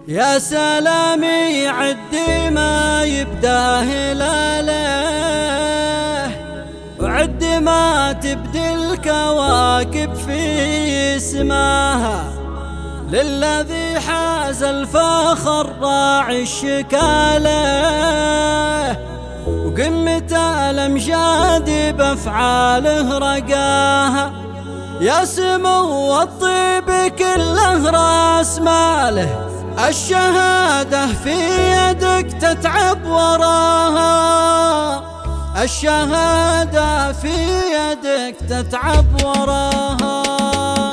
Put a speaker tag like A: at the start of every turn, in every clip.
A: يا سلامي عد ما يبدا هلاله، وعد ما تبدي الكواكب في سماها، للذي حاز الفخر راعي الشكاله، وقمة الأمجاد بأفعاله رقاها. يا سمو الطيب كله راس ماله، الشهادة في يدك تتعب وراها، الشهادة في يدك تتعب وراها.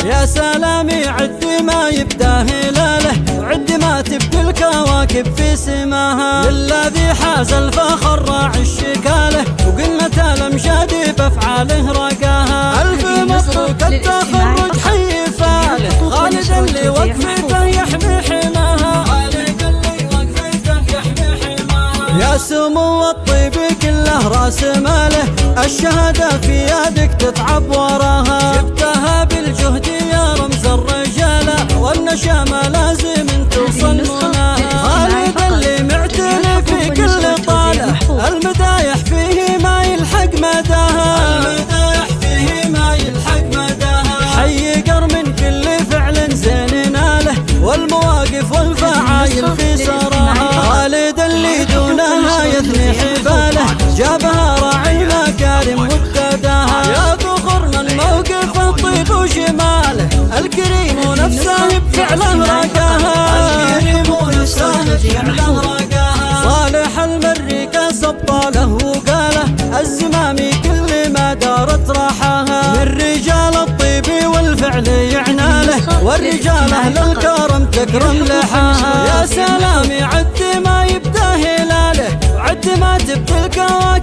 A: يا سلامي عد ما يبدا هلاله، وعد ما تبدي الكواكب في سماها، للذي حاز الفخر راعي الشكاله، وقمة الأمجاد بأفعاله رقاها. ألف مبروك التخرج حي فاله، خالد اللي وقفته يحمي حماها، خالد اللي وقفته يحمي حماها. يا سمو الطيب كله راس ماله، الشهادة في يدك تتعب وراها، جبتها بالجهد يا رمز الرجالة، والنشامة لازم توصل مناها. خالد اللي معتني في كل طالة، المدايح فيه ما يلحق مداها، المدايح فيه ما يلحق مداها. حي من كل فعل زين ناله، والمواقف والفعايل في سراها. خالد اللي دونها يثني حباله، جابها راعي المكارم وابتداها. يا فخرنا الموقف الطيب وجماله، الكريم ونفسه بفعله رقاها، الكريم ونفسه بفعله رقاها. صالح المري كسباله وقاله، الزمامي كل ما دارت راحاها، من رجال الطيب والفعل يعناله، والرجال اهل الكرم تكرم لحاها. يا سلامي عد ما يبدا هلاله، وعد ما تبدي الكواكب